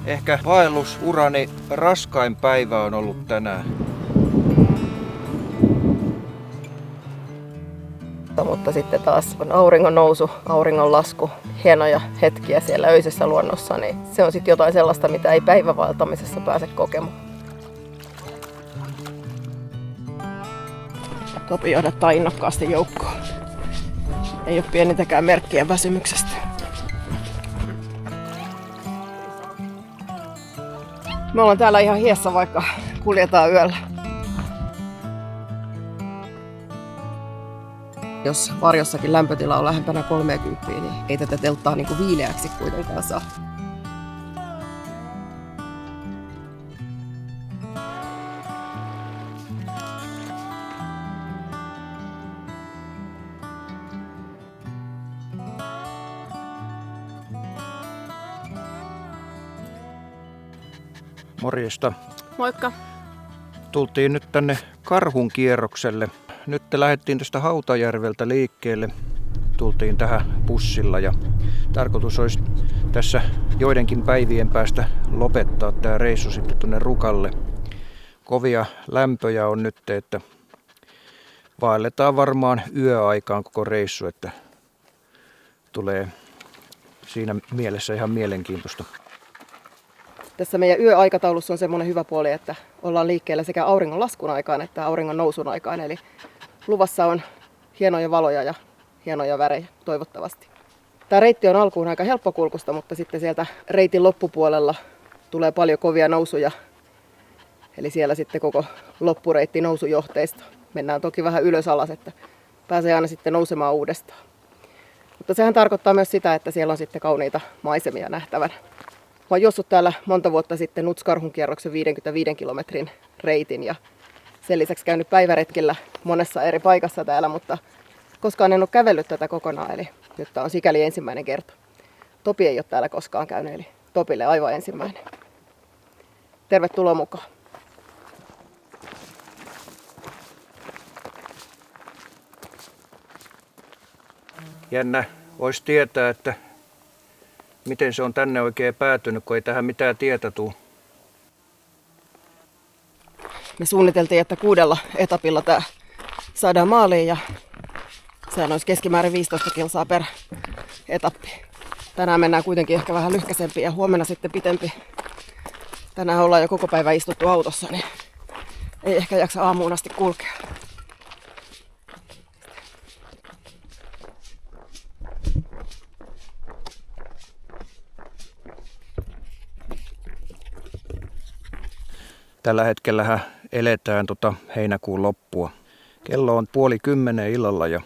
Ehkä vaellusurani raskain päivä on ollut tänään. Mutta sitten taas on auringon nousu, auringon lasku, hienoja hetkiä siellä öisessä luonnossa, niin se on sitten jotain sellaista, mitä ei päivävaeltamisessa pääse kokemaan. Topi johdattaa innokkaasti joukkoon. Ei ole pienintäkään merkkiä väsymyksestä. Me ollaan täällä ihan hiessä, vaikka kuljetaan yöllä. Jos varjossakin lämpötila on lähempänä 30, niin ei tätä telttaa niin kuin viileäksi kuitenkaan saa. Morjesta. Moikka! Tultiin nyt tänne Karhun kierrokselle. Nyt lähdettiin tästä Hautajärveltä liikkeelle. Tultiin tähän bussilla ja tarkoitus olisi tässä joidenkin päivien päästä lopettaa tämä reissu sitten tuonne Rukalle. Kovia lämpöjä on nyt, että vaelletaan varmaan yöaikaan koko reissu, että tulee siinä mielessä ihan mielenkiintoista. Tässä meidän yöaikataulussa on semmoinen hyvä puoli, että ollaan liikkeellä sekä auringon laskun aikaan että auringon nousun aikaan. Eli luvassa on hienoja valoja ja hienoja värejä toivottavasti. Tämä reitti on alkuun aika helppokulkusta, mutta sitten sieltä reitin loppupuolella tulee paljon kovia nousuja. Eli siellä sitten koko loppureitti nousujohteista. Mennään toki vähän ylös alas, että pääsee aina sitten nousemaan uudestaan. Mutta sehän tarkoittaa myös sitä, että siellä on sitten kauniita maisemia nähtävänä. Mä oon juossut täällä monta vuotta sitten Nuts-Karhun kierroksen 55 kilometrin reitin ja sen lisäksi käynyt päiväretkellä monessa eri paikassa täällä, mutta koskaan en ole kävellyt tätä kokonaan, eli nyt tää on sikäli ensimmäinen kerta. Topi ei ole täällä koskaan käynyt, eli Topille aivan ensimmäinen. Tervetuloa mukaan. Jännä olisi tietää, että miten se on tänne oikein päätynyt, kun ei tähän mitään tietä tule. Me suunniteltiin, että 6 etapilla tämä saadaan maaliin ja sehän olisi keskimäärin 15 kilsaa per etappi. Tänään mennään kuitenkin ehkä vähän lyhkäisempi ja huomenna sitten pitempi. Tänään ollaan jo koko päivä istuttu autossa, niin ei ehkä jaksa aamuun asti kulkea. Tällä hetkellähän eletään heinäkuun loppua. Kello on 9:30 illalla ja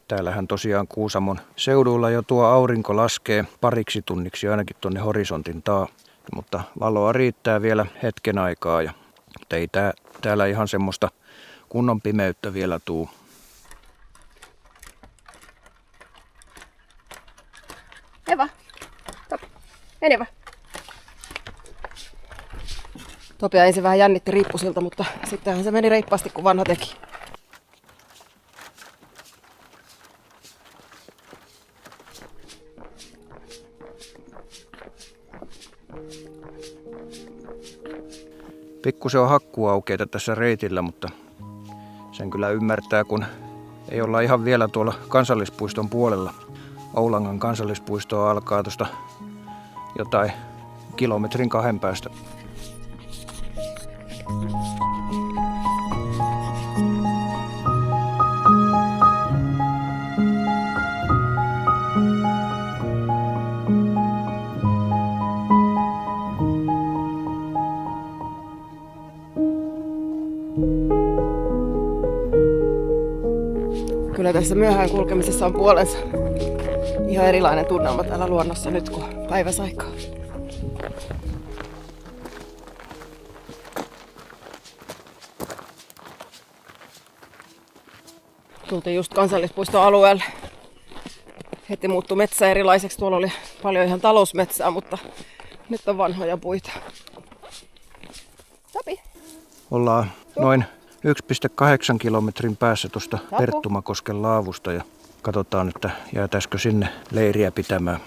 täällähän tosiaan Kuusamon seudulla jo tuo aurinko laskee pariksi tunniksi ainakin tuonne horisontin taa. Mutta valoa riittää vielä hetken aikaa, mutta ei täällä ihan semmoista kunnon pimeyttä vielä tuu. Eva, Topi, Eva. Topia ensin vähän jännitti riippusilta, mutta sittenhän se meni reippaasti kuin vanha teki. Pikkusen on hakkuaukeita tässä reitillä, mutta sen kyllä ymmärtää, kun ei olla ihan vielä tuolla kansallispuiston puolella. Oulangan kansallispuisto alkaa tuosta jotain 1-2 kilometrin päästä. Kyllä tässä myöhään kulkemisessa on puolensa. Ihan erilainen tunnelma täällä luonnossa nyt kuin päiväsaikaa. Tultiin just kansallispuiston alueelle. Heti muuttui metsä erilaiseksi. Tuolla oli paljon ihan talousmetsää, mutta nyt on vanhoja puita. Topi. Ollaan noin 1,8 kilometrin päässä tuosta Perttumakosken laavusta ja katsotaan, että jäätäisikö sinne leiriä pitämään.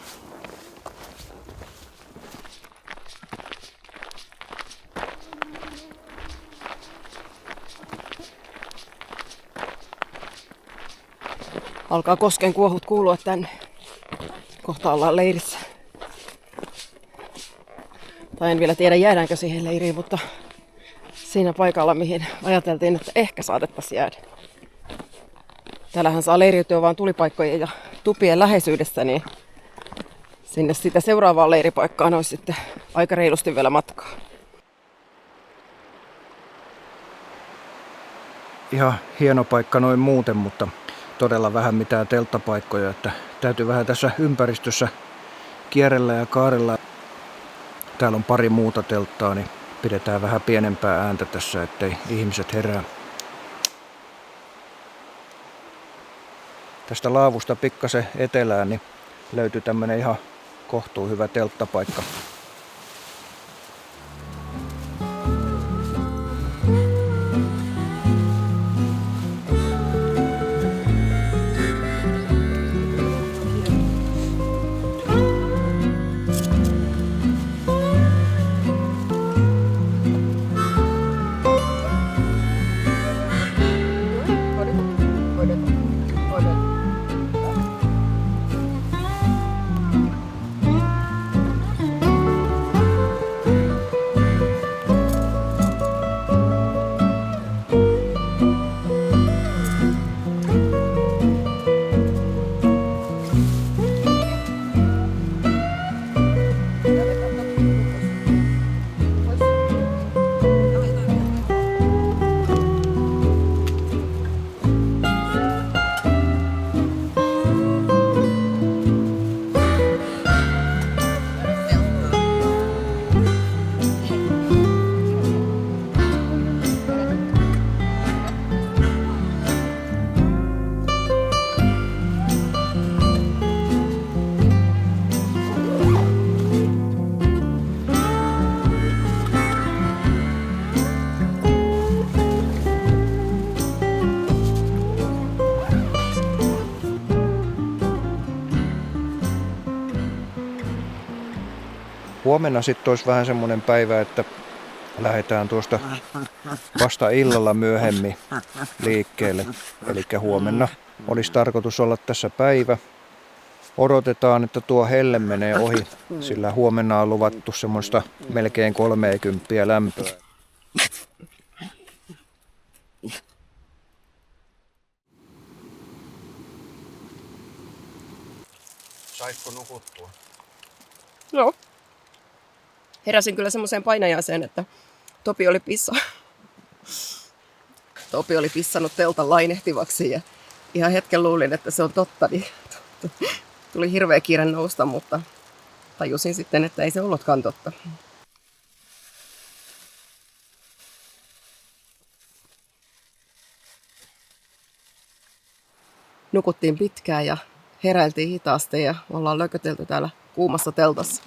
Alkaa kosken kuohut kuulua tänne. Kohta ollaan leirissä. Tai en vielä tiedä jäädäänkö siihen leiriin, mutta siinä paikalla, mihin ajateltiin, että ehkä saatettaisiin jäädä. Täällähän saa leiriytyä vaan tulipaikkojen ja tupien läheisyydessä, niin sinne sitä seuraavaan leiripaikkaan olisi sitten aika reilusti vielä matkaa. Ihan hieno paikka noin muuten, mutta todella vähän mitään telttapaikkoja, että täytyy vähän tässä ympäristössä kierrellä ja kaarella. Täällä on pari muuta telttaa, niin pidetään vähän pienempää ääntä tässä, ettei ihmiset herää. Tästä laavusta pikkasen etelään niin löytyy tämmönen ihan kohtuu hyvä telttapaikka. Huomenna sitten olisi vähän semmoinen päivä, että lähdetään tuosta vasta illalla myöhemmin liikkeelle. Eli huomenna olisi tarkoitus olla tässä päivä. Odotetaan, että tuo helle menee ohi, sillä huomenna on luvattu semmoista melkein 30 lämpöä. Saitko nukuttua? Joo. Heräsin kyllä semmoiseen painajaiseen, että Topi oli pissannut teltan lainehtivaksi ja ihan hetken luulin, että se on totta, niin tuli hirveä kiire nousta, mutta tajusin sitten, että ei se ollutkaan totta. Nukuttiin pitkään ja heräiltiin hitaasti ja ollaan lökötelty täällä kuumassa teltassa.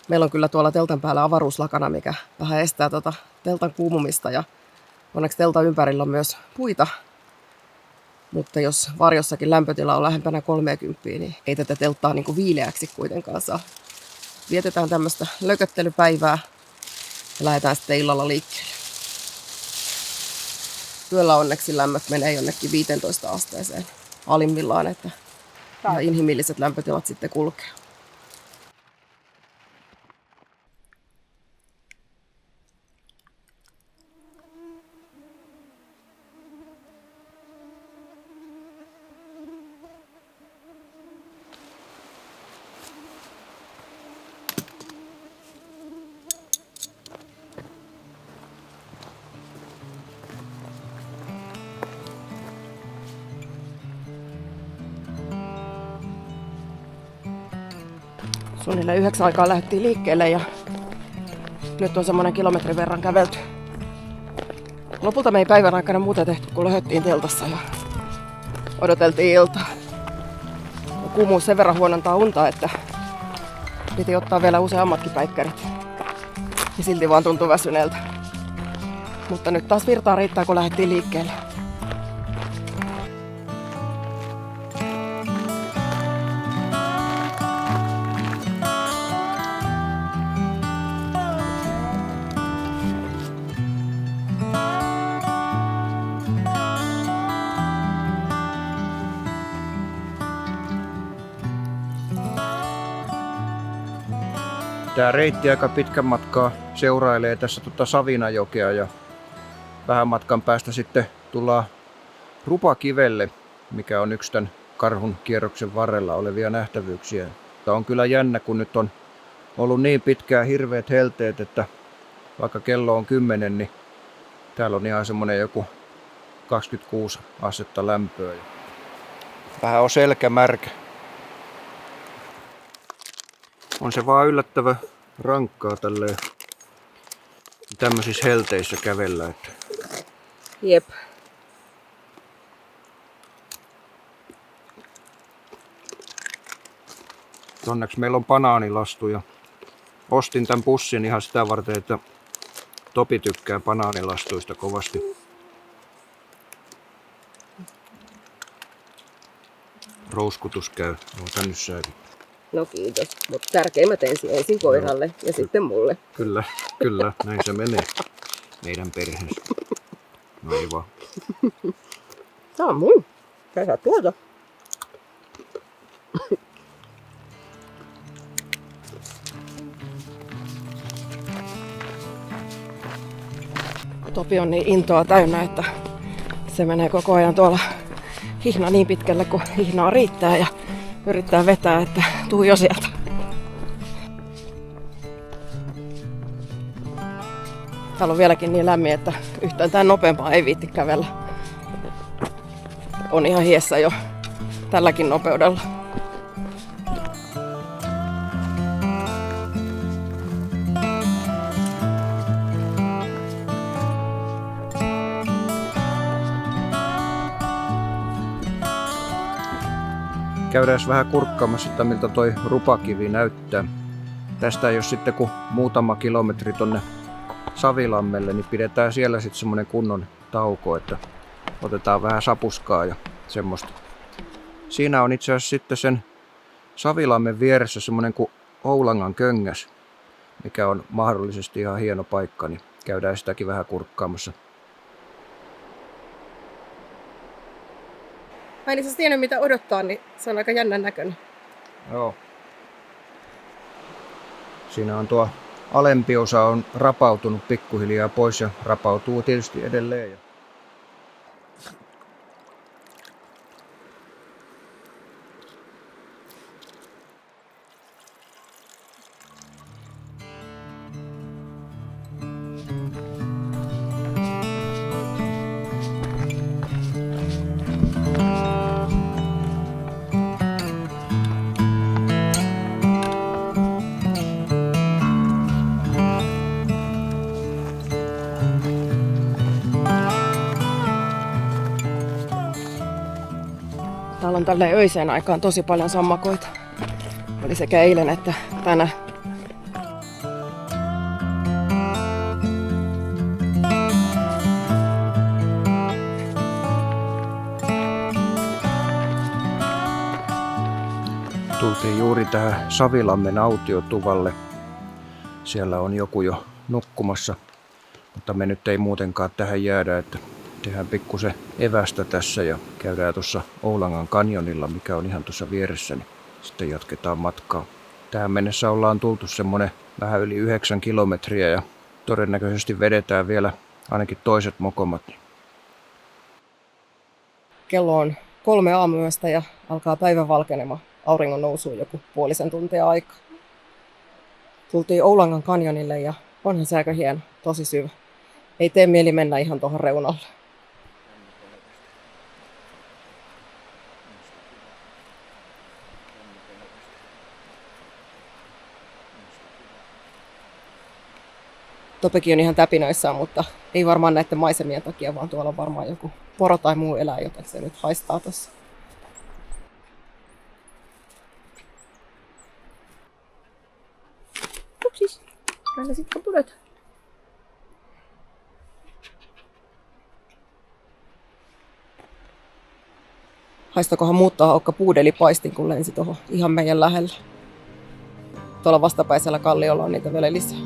Meillä on kyllä tuolla teltan päällä avaruuslakana, mikä vähän estää teltan kuumumista ja onneksi teltan ympärillä on myös puita. Mutta jos varjossakin lämpötila on lähempänä 30, niin ei tätä telttaa niin kuin viileäksi kuitenkaan saa. Vietetään tämmöistä lököttelypäivää ja lähdetään sitten illalla liikkeelle. Yöllä onneksi lämmöt menee jonnekin 15 asteeseen alimmillaan, että ja inhimilliset lämpötilat sitten kulkee. Suunnilleen 9 aikaa lähdettiin liikkeelle ja nyt on semmoinen kilometrin verran kävelty. Lopulta me ei päivän aikana muuta tehty, kun löhöttiin teltassa ja odoteltiin iltaa. Kuumuus sen verran huonontaa unta, että piti ottaa vielä useammatkin päikkärit. Ja silti vaan tuntui väsyneeltä. Mutta nyt taas virtaa riittää, kun lähdettiin liikkeelle. Tää reitti aika pitkän matkaa seurailee tässä Savinajokea ja vähän matkan päästä sitten tullaan Rupakivelle, mikä on yksi tämän karhun kierroksen varrella olevia nähtävyyksiä. Tämä on kyllä jännä, kun nyt on ollut niin pitkään hirveät helteet, että vaikka kello on 10, niin täällä on ihan semmonen joku 26 astetta lämpöä. Vähän on selkä märkä. On se vaan yllättävän rankkaa tälleen tämmöisissä helteissä kävellä. Että Jep. onneksi meillä on banaanilastu ja ostin tämän pussin ihan sitä varten, että Topi tykkää banaanilastuista kovasti. Rouskutus käy. Ota nyt säilyt. No kiitos, mutta tärkeimmät ensin koiralle ja sitten mulle. Kyllä, näin se menee meidän perheessä. No ei vaan. Tää on mun. Sä saat tuota. Topi on niin intoa täynnä, että se menee koko ajan tuolla hihna niin pitkälle, kun hihnaa riittää ja yrittää vetää, että tuu jo sieltä. Täällä on vieläkin niin lämmin, että yhtään tän nopeampaa ei viitti kävellä. On ihan hiessä jo tälläkin nopeudella. Käydään vähän kurkkaamassa, että miltä toi Rupakivi näyttää. Tästä jos sitten kun muutama kilometri tonne Savilammelle, niin pidetään siellä sitten semmonen kunnon tauko, että otetaan vähän sapuskaa ja semmoista. Siinä on itse asiassa sitten sen Savilammen vieressä semmonen kuin Oulangan köngäs, mikä on mahdollisesti ihan hieno paikka, niin käydään sitäkin vähän kurkkaamassa. Mä en itse asiassa tiennyt mitä odottaa, niin se on aika jännän näköinen. Joo. Siinä on tuo alempi osa on rapautunut pikkuhiljaa pois ja rapautuu tietysti edelleen. Täällä on tälleen öiseen aikaan tosi paljon sammakoita. Oli sekä eilen että tänään. Tultiin juuri tähän Savilammen autiotuvalle. Siellä on joku jo nukkumassa, mutta me nyt ei muutenkaan tähän jäädä, että tehdään pikkusen evästä tässä ja käydään tuossa Oulangan kanjonilla, mikä on ihan tuossa vieressä, niin sitten jatketaan matkaa. Tähän mennessä ollaan tultu semmonen vähän yli 9 kilometriä ja todennäköisesti vedetään vielä ainakin toiset mokomat. Kello on 3 aamuyöstä ja alkaa päivä valkenema. Auringon nousuun joku puolisen tuntia aikaa. Tultiin Oulangan kanjonille ja onhan se aika hieno, tosi syvä. Ei tee mieli mennä ihan tuohon reunalle. Topikin on ihan täpinöissään, mutta ei varmaan näiden maisemien takia, vaan tuolla on varmaan joku poro tai muu eläin, joten se nyt haistaa tuossa. Upsis, näillä sitten pudet. Haistakohan muuttaa aukka puudelipaistin, kun lensi tuohon ihan meidän lähellä. Tuolla vastapäisellä kalliolla on niitä vielä lisää.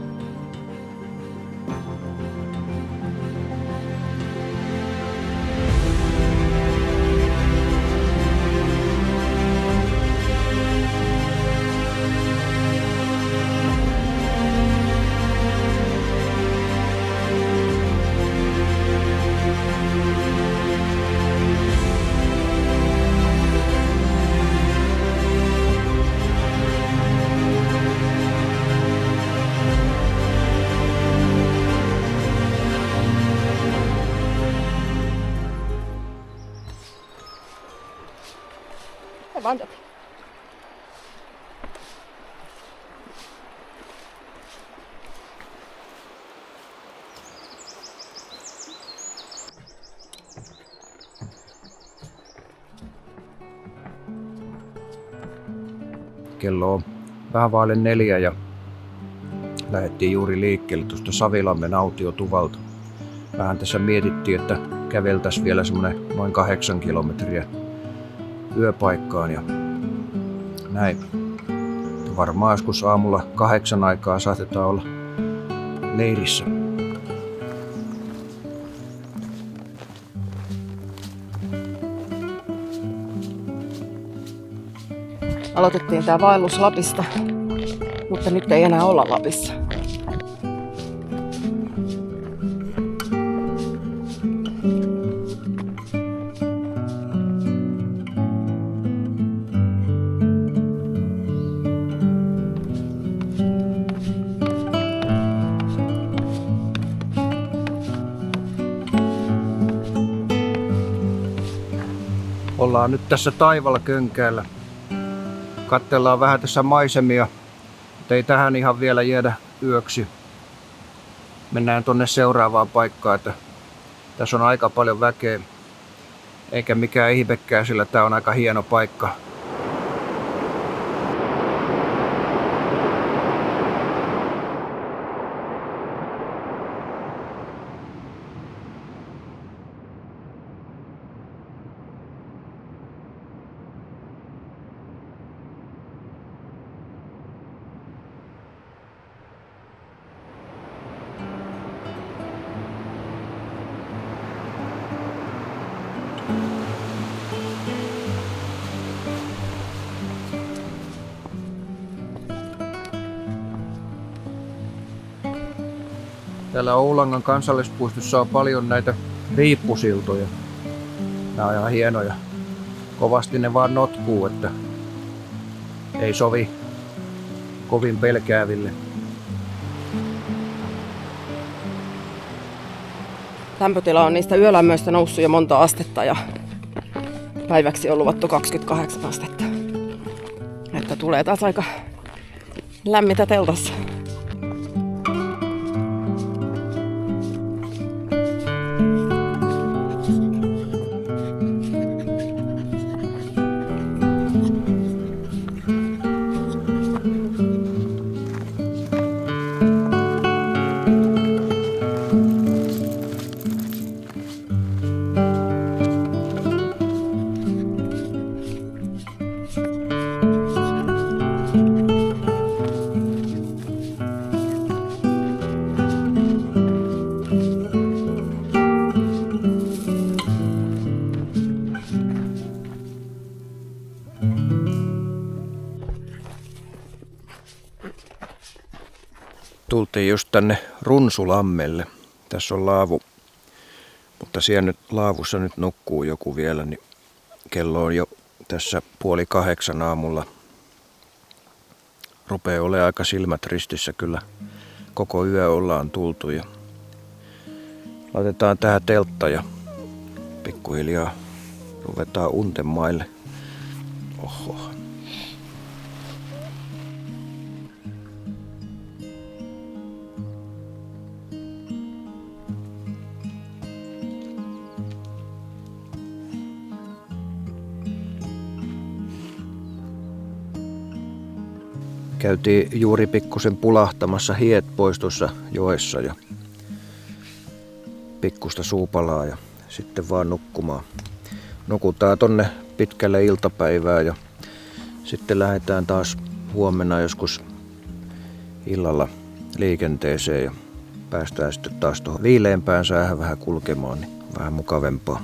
Kuvataan tätä. Kello on vähän vaille 4 ja lähdettiin juuri liikkeelle tuosta Savilammen autiotuvalta. Vähän tässä mietittiin, että käveltäisiin vielä semmoinen noin 8 kilometriä yöpaikkaan ja näin. Varmaan joskus aamulla 8 aikaa saatetaan olla leirissä. Aloitettiin tää vaellus Lapista, mutta nyt ei enää olla Lapissa. Ollaan nyt tässä Taivala Könkäällä. Katsellaan vähän tässä maisemia, mutta ei tähän ihan vielä jäädä yöksi. Mennään tonne seuraavaan paikkaan, että tässä on aika paljon väkeä. Eikä mikään ihmekään, sillä tää on aika hieno paikka. Täällä Oulangan kansallispuistossa on paljon näitä riippusiltoja. Nämä on ihan hienoja. Kovasti ne vaan notkuu, että ei sovi kovin pelkääville. Lämpötila on niistä yölämmöistä noussut jo monta astetta ja päiväksi on luvattu 28 astetta. Että tulee taas aika lämmintä teltassa. Tultiin just tänne Runsulammelle. Tässä on laavu, mutta siellä nyt laavussa nyt nukkuu joku vielä, niin kello on jo tässä 7:30 aamulla. Rupeaa olemaan aika silmät ristissä kyllä. Koko yö ollaan tultu ja laitetaan tähän teltta ja pikkuhiljaa ruvetaan untemaille. Oho. Käytiin juuri pikkusen pulahtamassa hiet pois tuossa joessa ja pikkusta suupalaa ja sitten vaan nukkumaan. Nukutaan tonne pitkälle iltapäivää ja sitten lähdetään taas huomenna joskus illalla liikenteeseen ja päästään sitten taas tuohon viileämpään säähän vähän kulkemaan, niin vähän mukavempaa.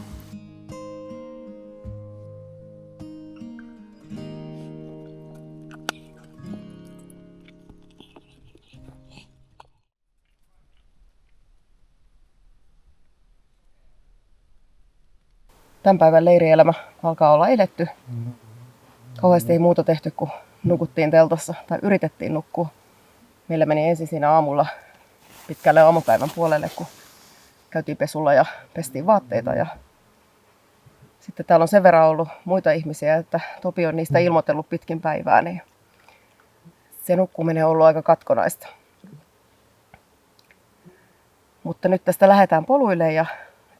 Tämän päivän leirielämä alkaa olla eletty. Kauheasti ei muuta tehty, kun nukuttiin teltassa tai yritettiin nukkua. Meillä meni ensin siinä aamulla pitkälle aamupäivän puolelle, kun käytiin pesulla ja pestiin vaatteita. Ja Sitten täällä on sen verran ollut muita ihmisiä, että Topi on niistä ilmoitellut pitkin päivää, niin se nukkuminen on ollut aika katkonaista. Mutta nyt tästä lähdetään poluille ja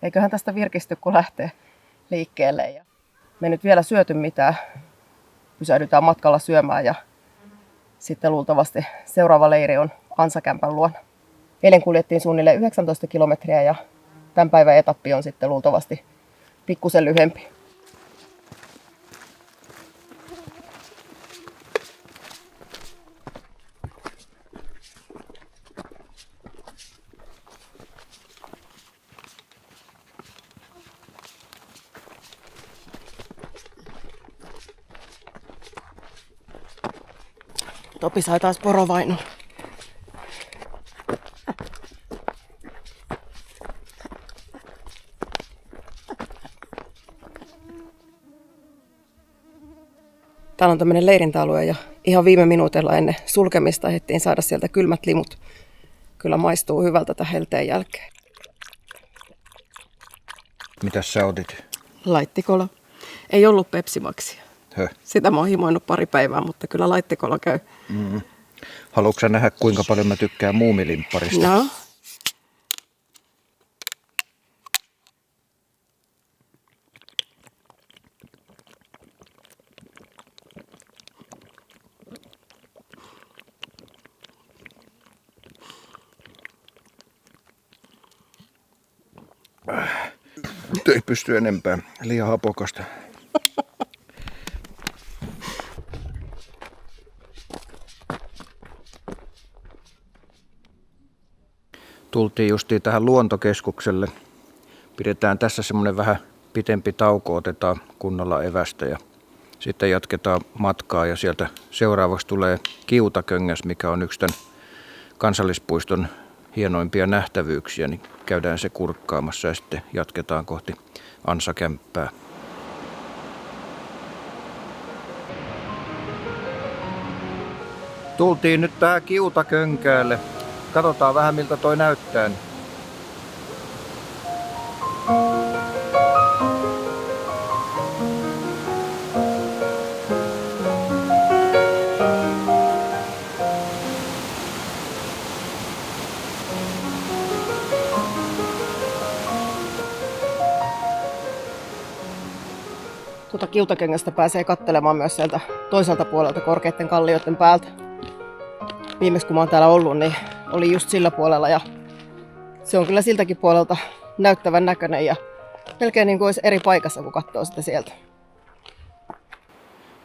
eiköhän tästä virkisty, kun lähtee liikkeelle. Ja me nyt vielä syöty mitään. Pysähdytään matkalla syömään ja sitten luultavasti seuraava leiri on Ansakämpän luona. Eilen kuljettiin suunnilleen 19 kilometriä ja tämän päivän etappi on sitten luultavasti pikkusen lyhyempi. Topi sai taas porovainon. Täällä on tämmöinen leirintäalue ja ihan viime minuutilla ennen sulkemista ehdittiin saada sieltä kylmät limut. Kyllä maistuu hyvältä tämän helteen jälkeen. Mitäs sä otit? Laittikola. Ei ollut pepsimaksia. Höh. Sitä mä oon himoinut pari päivää, mutta kyllä laittikola käy. Haluatko sä nähdä, kuinka paljon mä tykkään muumilimpparista? No. Nyt ei pysty enempää. Liian hapokasta. Tultiin justiin tähän luontokeskukselle. Pidetään tässä semmoinen vähän pitempi tauko, otetaan kunnolla evästä ja sitten jatketaan matkaa ja sieltä seuraavaksi tulee Kiutaköngäs, mikä on yksi tämän kansallispuiston hienoimpia nähtävyyksiä, niin käydään se kurkkaamassa ja sitten jatketaan kohti Ansakämppää. Tultiin nyt tähän Kiutakönkäälle. Katsotaan vähän miltä toi näyttää. Tuota Kiutaköngästä pääsee katselemaan myös sieltä toiselta puolelta korkeiden kallioiden päältä. Viimeksi kun mä oon täällä ollut, niin oli just sillä puolella ja se on kyllä siltäkin puolelta näyttävän näköinen ja melkein niin kuin olisi eri paikassa, kun katsoo sitä sieltä.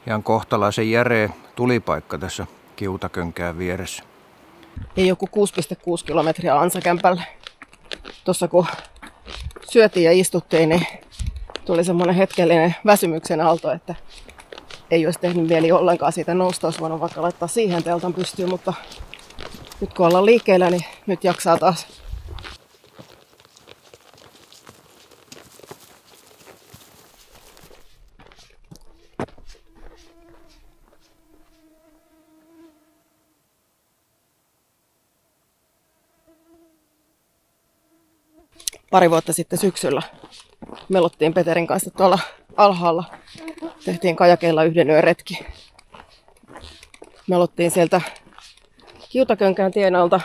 Ihan kohtalaisen järeä tulipaikka tässä Kiutakönkään vieressä. Ja joku 6,6 kilometriä Ansakämpälle. Tuossa kun syötiin ja istuttiin, niin tuli semmoinen hetkellinen väsymyksen aalto, että ei olisi tehnyt mieli ollenkaan siitä nousta. Olisi voinut vaikka laittaa siihen teltan pystyyn, mutta nyt kun ollaan liikkeellä, niin nyt jaksaa taas. Pari vuotta sitten syksyllä melottiin Peterin kanssa tuolla alhaalla. Tehtiin kajakeilla yhden yön retki. Melottiin sieltä Kiutakönkään tien alta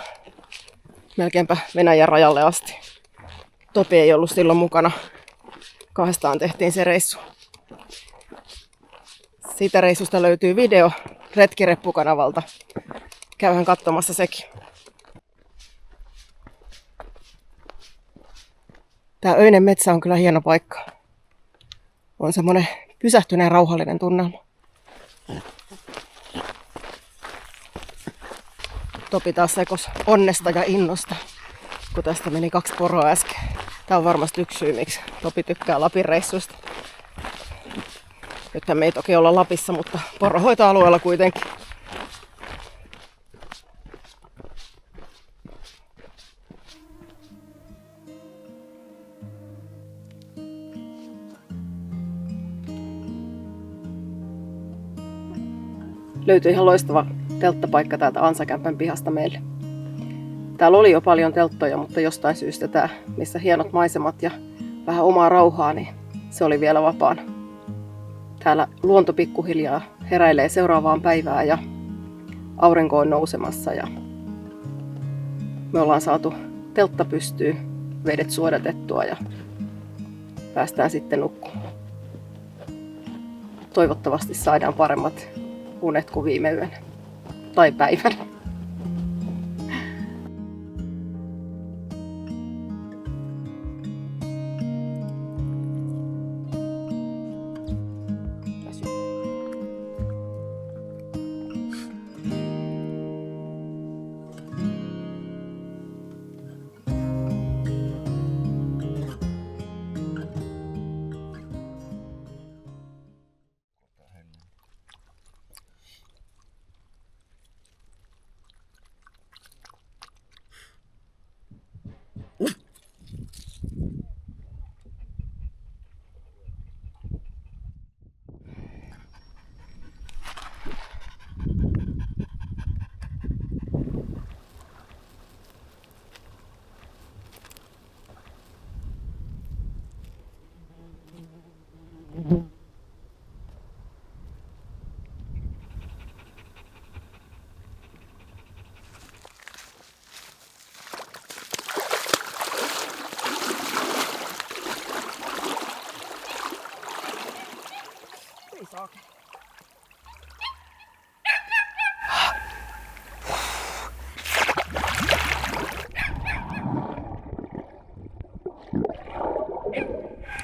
melkeinpä Venäjän rajalle asti. Topi ei ollut silloin mukana. Kahdestaan tehtiin se reissu. Siitä reissusta löytyy video Retkireppu-kanavalta. Käyhän katsomassa sekin. Tää öinen metsä on kyllä hieno paikka. On semmonen pysähtyneen rauhallinen tunnelma. Topi taas sekos onnesta ja innosta, kun tästä meni 2 poroa äsken. Tää on varmasti yksi syy, miksi Topi tykkää Lapin reissuista. Nythän me ei toki olla Lapissa, mutta poronhoitoalueella kuitenkin. Löytyi ihan loistava telttapaikka täältä Ansakämpän pihasta meille. Täällä oli jo paljon telttoja, mutta jostain syystä tää, missä hienot maisemat ja vähän omaa rauhaa, niin se oli vielä vapaana. Täällä luonto pikkuhiljaa heräilee seuraavaan päivään ja aurinko on nousemassa ja me ollaan saatu teltta pystyyn, vedet suodatettua ja päästään sitten nukkumaan. Toivottavasti saadaan paremmat unet kuin viime yönä tai päivänä.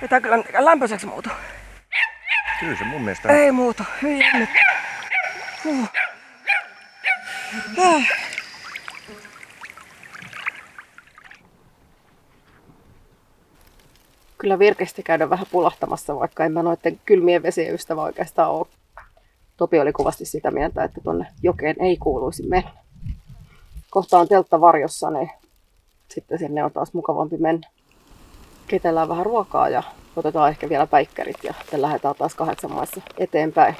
Ei tää kyllä mitenkään lämpöiseksi muutu. Kyllä se mun mielestä Ei muutu. Hyvin jännittää. Kyllä virkeästi käydä vähän pulahtamassa, vaikka en mä noiden kylmien vesien ystävä oikeastaan ole. Topi oli kovasti sitä mieltä, että tonne jokeen ei kuuluisi mennä. Kohta on teltta varjossa, niin sitten sinne on taas mukavampi mennä. Keitellään vähän ruokaa ja otetaan ehkä vielä päikkärit ja sitten lähdetään taas 8 maissa eteenpäin.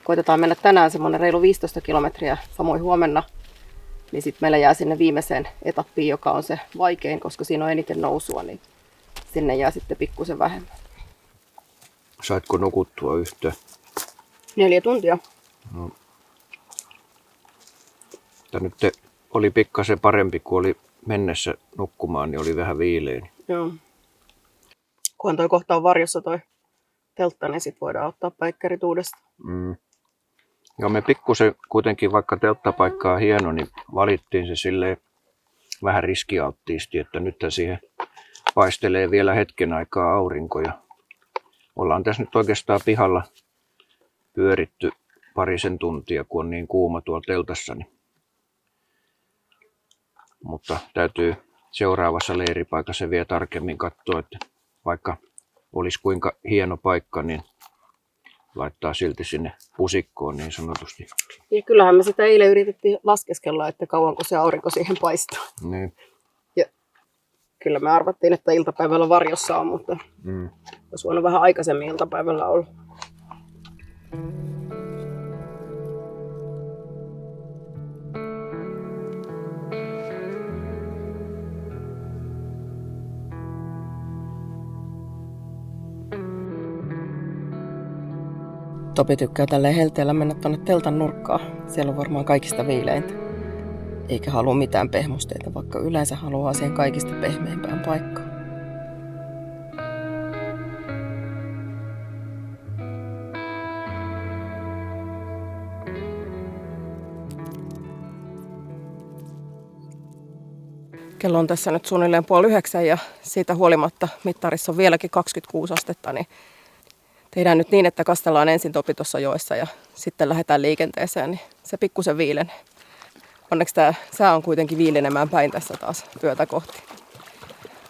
Koitetaan mennä tänään semmoinen reilu 15 kilometriä, samoin huomenna. Niin sitten meillä jää sinne viimeiseen etappiin, joka on se vaikein, koska siinä on eniten nousua, niin sinne jää sitten pikkusen vähemmän. Saitko nukuttua yhtään? 4 tuntia. No. Tämä nyt oli pikkasen parempi, kun oli mennessä nukkumaan, niin oli vähän viilein. Joo. Kun toi kohta on varjossa toi teltta, niin sit voidaan ottaa päikkärit uudestaan. Joo, me pikkusen kuitenkin, vaikka telttapaikka on hieno, niin valittiin se silleen vähän riskialttiisti, että nyt siihen paistelee vielä hetken aikaa aurinko. Ja ollaan tässä nyt oikeastaan pihalla pyöritty parisen tuntia, kun on niin kuuma tuolla teltassa. Mutta täytyy seuraavassa leiripaikassa vielä tarkemmin katsoa, että vaikka olisi kuinka hieno paikka, niin laittaa silti sinne pusikkoon niin sanotusti. Ja kyllähän me sitä eilen yritettiin laskeskella, että kauanko se aurinko siihen paistaa. Niin. Ja kyllä me arvattiin, että iltapäivällä varjossa on, mutta olisi voinut vähän aikaisemmin iltapäivällä olla. Topi tykkää tälleen helteellä mennä tonne teltan nurkkaan. Siellä on varmaan kaikista viileintä. Eikä halua mitään pehmusteita, vaikka yleensä haluaa siihen kaikista pehmeimpään paikkaan. Kello on tässä nyt suunnilleen 8:30 ja siitä huolimatta mittarissa on vieläkin 26 astetta, niin tehdään nyt niin, että kastellaan ensin Topi tuossa joessa ja sitten lähdetään liikenteeseen, niin se pikkusen viilenee. Onneksi tämä sää on kuitenkin viilenemään päin tässä taas yötä kohti.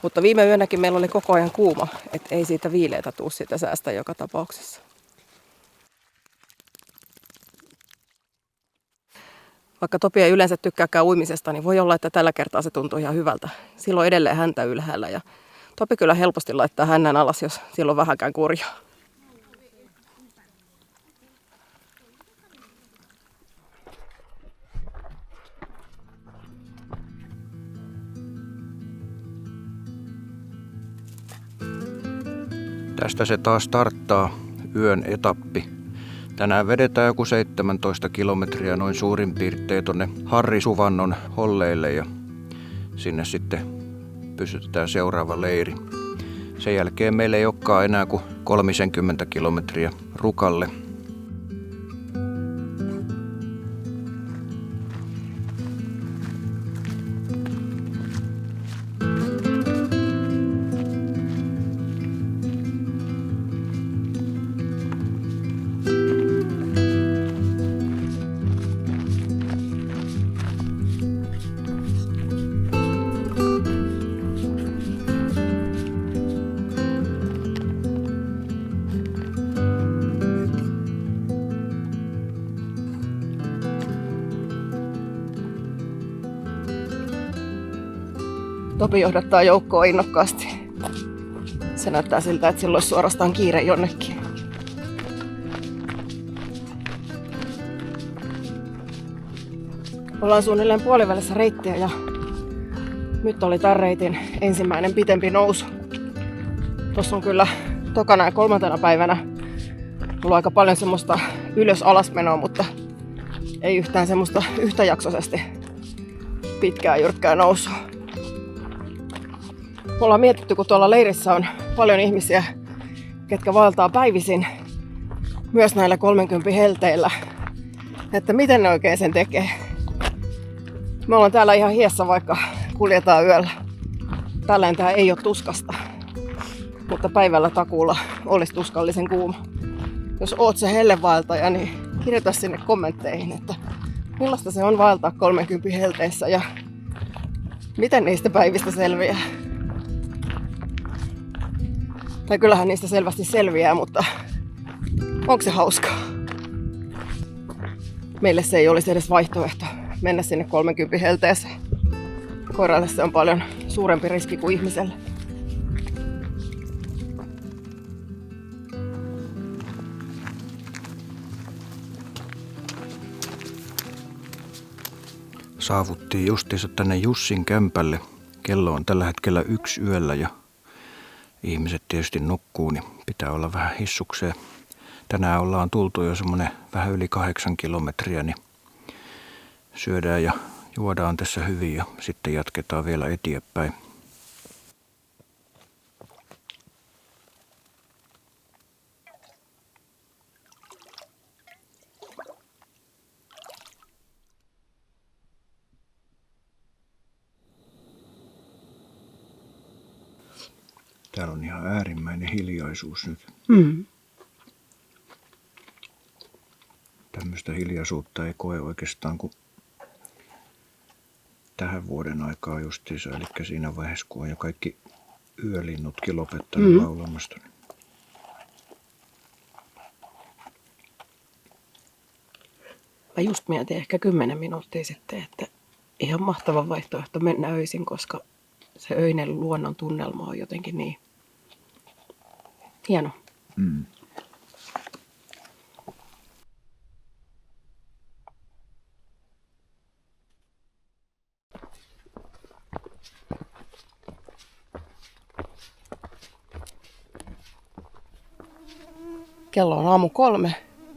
Mutta viime yönäkin meillä oli koko ajan kuuma, että ei siitä viileätä tule siitä säästä joka tapauksessa. Vaikka Topi ei yleensä tykkääkään uimisesta, niin voi olla, että tällä kertaa se tuntuu ihan hyvältä. Silloin edelleen häntä ylhäällä ja Topi kyllä helposti laittaa hännän alas, jos silloin vähänkään kurjaa. Tästä se taas starttaa yön etappi. Tänään vedetään joku 17 kilometriä noin suurin piirtein tonne Harrisuvannon holleille ja sinne sitten pysytetään seuraava leiri. Sen jälkeen meillä ei olekaan enää kuin 30 kilometriä Rukalle. Topi johdattaa joukkoa innokkaasti. Se näyttää siltä, että sillä olisi suorastaan kiire jonnekin. Ollaan suunnilleen puolivälissä reittiä ja nyt oli tämän reitin ensimmäinen pitempi nousu. Tuossa on kyllä tokana ja 3. päivänä ollut aika paljon semmoista ylös-alasmenoa, mutta ei yhtään semmoista yhtäjaksoisesti pitkää jyrkkää nousua. Me ollaan mietitty, kun tuolla leirissä on paljon ihmisiä, ketkä vaeltaa päivisin myös näillä 30 helteillä, että miten ne oikein sen tekee. Me ollaan täällä ihan hiessä, vaikka kuljetaan yöllä. Tälleen tää ei ole tuskasta, mutta päivällä takuulla olisi tuskallisen kuuma. Jos oot se hellevaeltaja, niin kirjoita sinne kommentteihin, että millaista se on vaeltaa 30 helteissä ja miten niistä päivistä selviää. Tai kyllähän niistä selvästi selviää, mutta onko se hauskaa? Meille se ei olisi edes vaihtoehto mennä sinne 30 helteeseen. Koiralle se on paljon suurempi riski kuin ihmiselle. Saavuttiin justiinsa tänne Jussin kämpälle. Kello on tällä hetkellä 1 yöllä ja ihmiset tietysti nukkuu, niin pitää olla vähän hissukseen. Tänään ollaan tultu jo semmoinen vähän yli 8 kilometriä, niin syödään ja juodaan tässä hyvin ja sitten jatketaan vielä eteenpäin. Täällä on ihan äärimmäinen hiljaisuus nyt. Tämmöistä hiljaisuutta ei koe oikeastaan kuin tähän vuoden aikaa justiinsa. Eli siinä vaiheessa, kun on jo kaikki yölinnutkin lopettanut laulamasta. Mä just mietin ehkä 10 minuuttia sitten, että ihan mahtava vaihtoehto mennä öisin, koska se öinen luonnon tunnelma on jotenkin niin hieno. Kello on 3:00.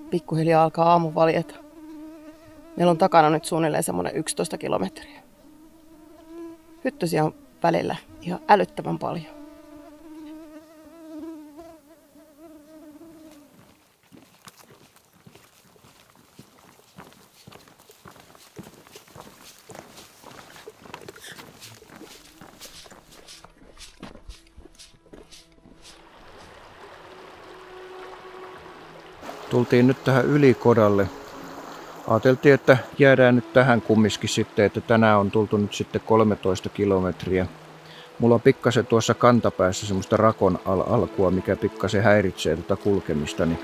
Pikkuhiljaa alkaa aamu valjeta. Meillä on takana nyt suunnilleen semmoinen 11 kilometriä. Hyttysiä on välillä ihan älyttömän paljon. Tultiin nyt tähän Ylikodalle. Ajateltiin, että jäädään nyt tähän kumminkin sitten, että tänään on tultu nyt sitten 13 kilometriä. Mulla on pikkasen tuossa kantapäässä semmoista rakon alkua, mikä pikkasen häiritsee tuota kulkemista. Niin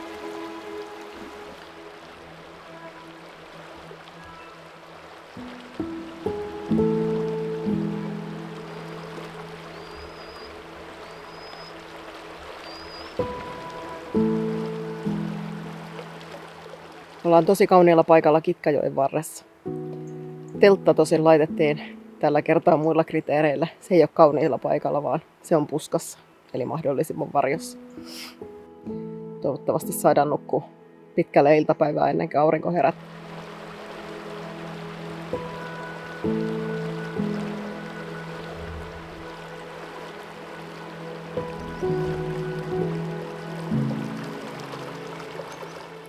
ollaan tosi kauniilla paikalla Kitkajoen varressa. Teltta tosin laitettiin tällä kertaa muilla kriteereillä. Se ei ole kauniilla paikalla, vaan se on puskassa. eli mahdollisimman varjossa. Toivottavasti saadaan nukkua pitkälle iltapäivää ennen kuin aurinko herättää.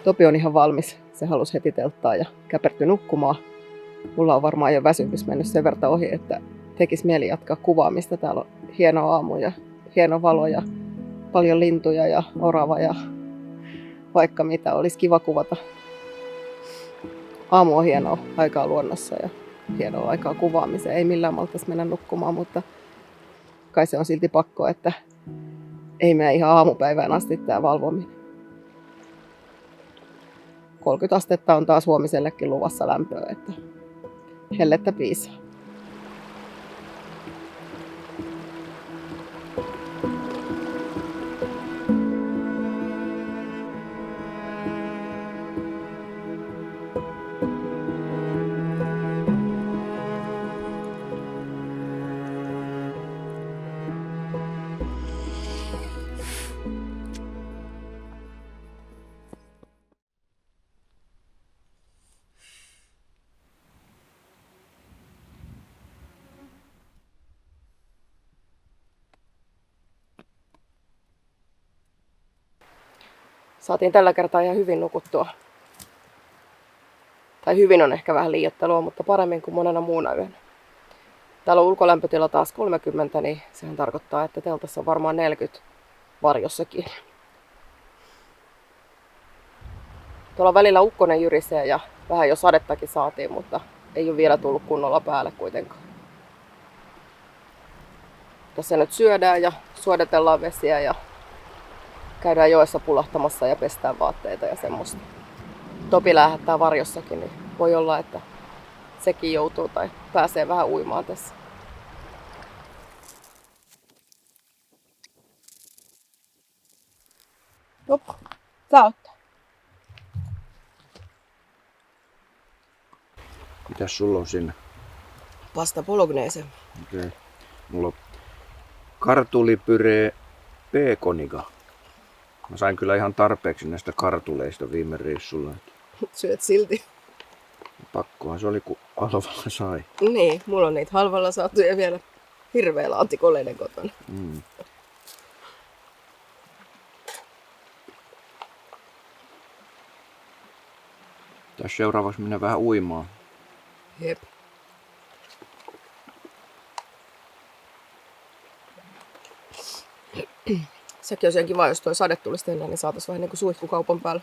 Topi on ihan valmis. Se halusi heti telttaa ja käpertyi nukkumaan. Mulla on varmaan jo väsymys mennyt sen verran ohi, että tekisi mieli jatkaa kuvaamista. Täällä on hieno aamu ja hieno valo ja paljon lintuja ja orava ja vaikka mitä. Olisi kiva kuvata. Aamu on hienoa aikaa luonnossa ja hienoa aikaa kuvaamiseen. Ei millään maltaisi mennä nukkumaan, mutta kai se on silti pakko, että ei mene ihan aamupäivään asti tämä valvominen. 30 astetta on taas huomisellekin luvassa lämpöä, että hellettä piisaa. Saatiin tällä kertaa ihan hyvin nukuttua. Tai hyvin on ehkä vähän liioittelua, mutta paremmin kuin monena muuna yönä. Täällä on ulkolämpötila taas 30, niin sehän tarkoittaa, että teltassa on varmaan 40 varjossakin. Tuolla välillä ukkonen jyrisee ja vähän jo sadettakin saatiin, mutta ei ole vielä tullut kunnolla päälle kuitenkaan. Tässä nyt syödään ja suodetellaan vesiä ja käydään joessa pulahtamassa ja pestään vaatteita ja semmoista. Topi lähettää varjossakin, niin voi olla, että sekin joutuu tai pääsee vähän uimaan tässä. Jop, saa ottaa. Mitäs sulla on sinne? Pasta bolognese. Okei. Mulla on kartulipyree pekoniga. Mä sain kyllä ihan tarpeeksi näistä kartuleista viime reissulla. Syöt silti. Pakkohan se oli, kun halvalla sai. Niin, mulla on niitä halvalla saatu ja vielä hirveä laatikollinen kotona. Tässä seuraavaksi mennä vähän uimaan. Jep. Sekin olisi kiva, jos tuo sade tulisi tänne, niin saataisiin vähän niin kuin suihkukaupan päällä.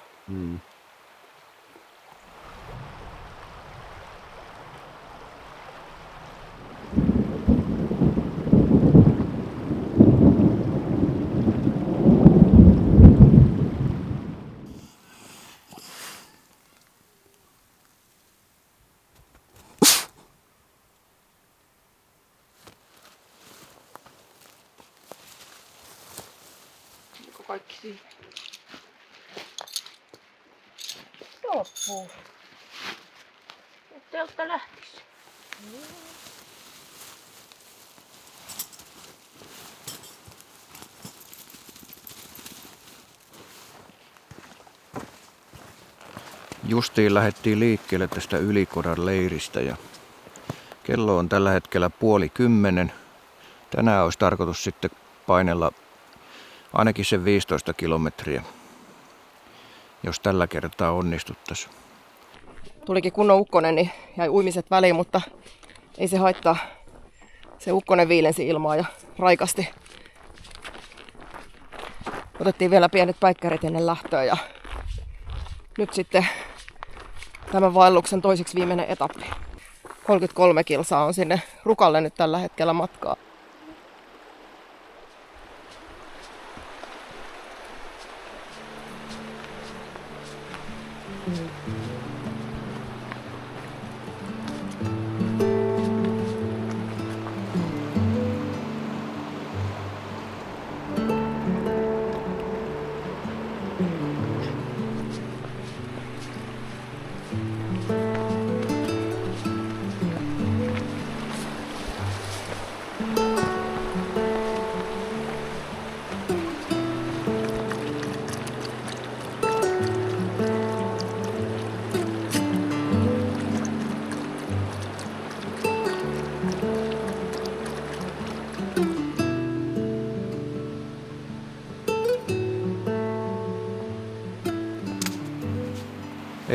Kaikki siinä. Loppuu. Nyt teltta lähtisi. Justiin lähdettiin liikkeelle tästä Ylikoran leiristä ja kello on tällä hetkellä 9:30. Tänään olisi tarkoitus sitten painella ainakin sen 15 kilometriä, jos tällä kertaa onnistuttaisiin. Tulikin kunnon ukkonen, niin jäi uimiset väliin, mutta ei se haittaa. Se ukkonen viilensi ilmaa ja raikasti. Otettiin vielä pienet päikkärit ennen lähtöä ja nyt sitten tämän vaelluksen toiseksi viimeinen etappi. 33 kilsaa on sinne Rukalle nyt tällä hetkellä matkaa.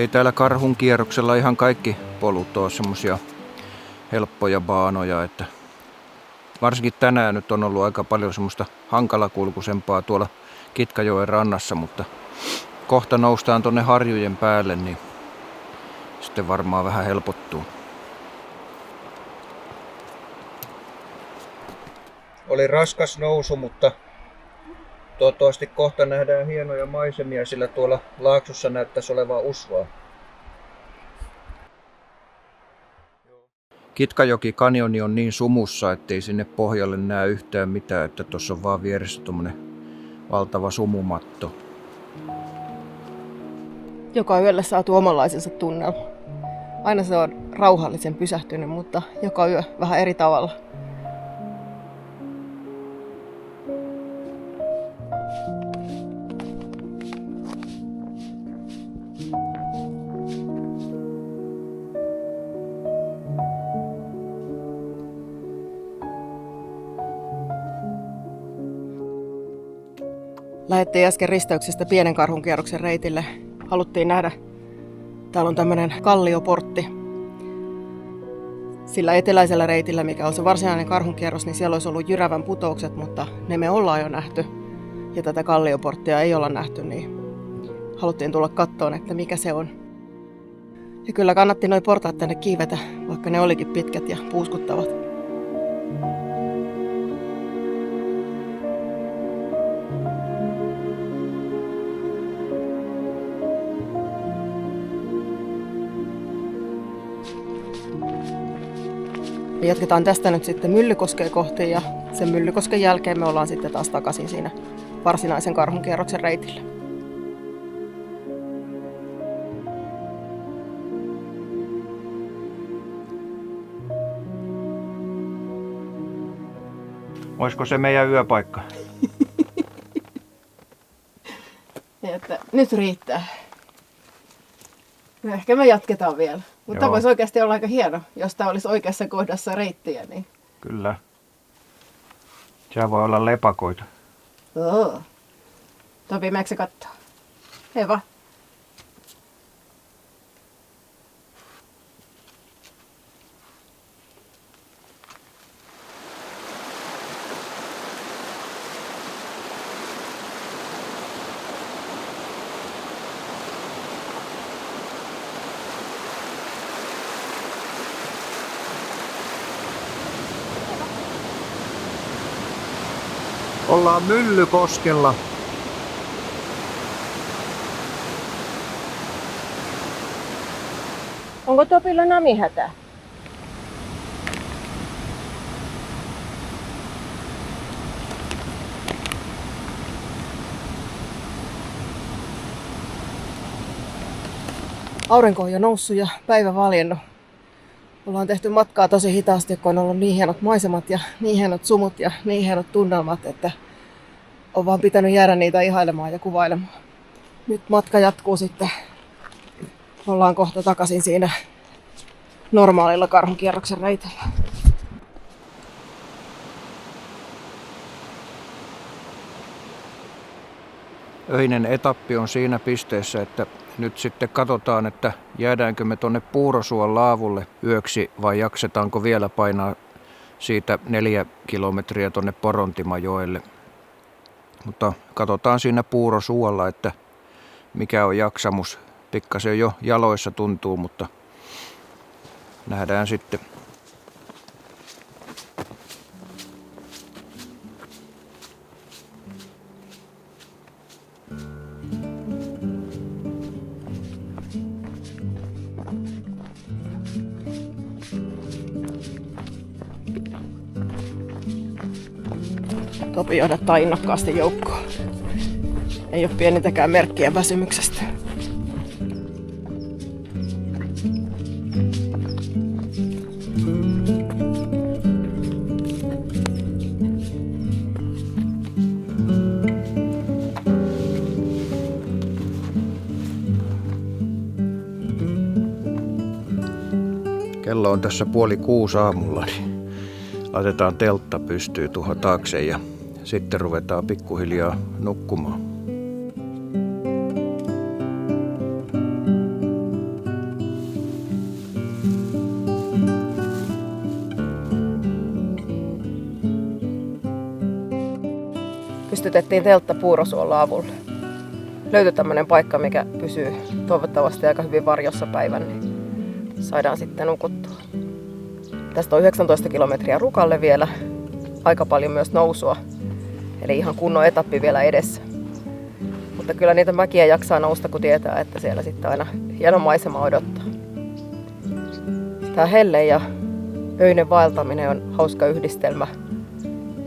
Ei täällä karhun kierroksella ihan kaikki polut ole semmosia helppoja baanoja, että varsinkin tänään nyt on ollut aika paljon semmoista hankalakulkuisempaa tuolla Kitkajoen rannassa, mutta kohta noustaan tonne harjujen päälle, niin sitten varmaan vähän helpottuu. Oli raskas nousu, mutta toivottavasti kohta nähdään hienoja maisemia, sillä tuolla laaksossa näyttäisi olevan usvaa. Kitkajoki kanjoni on niin sumussa, ettei sinne pohjalle näe yhtään mitään, että tuossa on vaan vieressä tommonen valtava sumumatto. Joka yölle saatu omanlaisensa tunnelma. Aina se on rauhallisen pysähtynyt, mutta joka yö vähän eri tavalla. Lähdettiin äsken risteyksestä pienen karhunkierroksen reitille. Haluttiin nähdä, täällä on tämmöinen kallioportti. Sillä eteläisellä reitillä, mikä on se varsinainen karhunkierros, niin siellä olisi ollut jyrävän putoukset, mutta ne me ollaan jo nähty. Ja tätä kallioporttia ei olla nähty, niin haluttiin tulla kattoon, että mikä se on. Ja kyllä kannatti noi portaat tänne kiivetä, vaikka ne olikin pitkät ja puuskuttavat. Me jatketaan tästä nyt sitten Myllykoskea kohti ja sen Myllykosken jälkeen me ollaan sitten taas takaisin siinä varsinaisen karhunkierroksen reitillä. Olisiko se meidän yöpaikka? Että nyt riittää. No ehkä me jatketaan vielä. Mutta tämä voisi oikeasti olla aika hieno, jos tämä olisi oikeassa kohdassa reittiä. Niin. Kyllä. Siellä voi olla lepakoita. Topi, meneekö se kattoo? Hei vaan. Ollaan Myllykoskella. Onko Topilla namihätä? Aurinko on jo noussut ja päivä valjennut. Ollaan tehty matkaa tosi hitaasti, kun on ollut niin hienot maisemat ja niin hienot sumut ja niin hienot tunnelmat, että on vaan pitänyt jäädä niitä ihailemaan ja kuvailemaan. Nyt matka jatkuu sitten. Ollaan kohta takaisin siinä normaalilla karhunkierroksen reitillä. Öinen etappi on siinä pisteessä, että nyt sitten katsotaan, että jäädäänkö me tonne Puurosuon laavulle yöksi vai jaksetaanko vielä painaa siitä 4 kilometriä tonne Porontimajoelle. Mutta katsotaan siinä Puurosuolla, että mikä on jaksamus. Pikkasen jo jaloissa tuntuu, mutta nähdään sitten. Topi johdattaa innokkaasti joukkoa. Ei ole pienintäkään merkkiä väsymyksestä. Kello on tässä 5:30 aamulla, niin laitetaan teltta pystyyn tuohon taakse ja sitten ruvetaan pikkuhiljaa nukkumaan. pystytettiin teltta puurosuolla avulla. Löytyi tämmöinen paikka, mikä pysyy toivottavasti aika hyvin varjossa päivän, niin saadaan sitten nukuttua. Tästä on 19 kilometriä rukalle vielä, aika paljon myös nousua, eli ihan kunnon etappi vielä edessä. Mutta kyllä niitä mäkiä jaksaa nousta, kun tietää, että siellä sitten aina hieno maisema odottaa. Tämä helle ja öinen vaeltaminen on hauska yhdistelmä.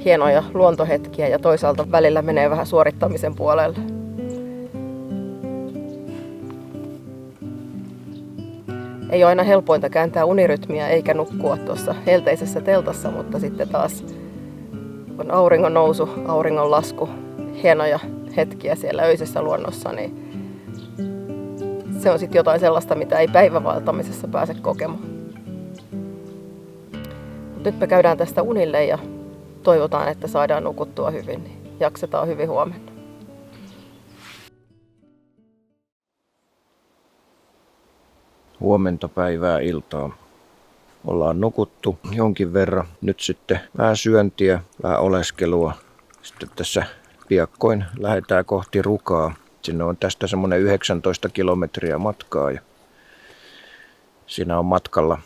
Hienoja luontohetkiä ja toisaalta välillä menee vähän suorittamisen puolelle. Ei ole aina helpointa kääntää unirytmiä eikä nukkua tuossa helteisessä teltassa, mutta sitten taas on auringon nousu, auringon lasku, hienoja hetkiä siellä öisessä luonnossa, niin se on sitten jotain sellaista, mitä ei päivävaeltamisessa pääse kokemaan. Nyt me käydään tästä unille ja toivotaan, että saadaan nukuttua hyvin, niin jaksetaan hyvin huomenna. Huomenta päivää iltaa. Ollaan nukuttu jonkin verran. Nyt sitten vähän syöntiä, vähän oleskelua. Sitten tässä piakkoin lähdetään kohti Rukaa. Sinne on tästä semmoinen 19 kilometriä matkaa ja siinä on matkalla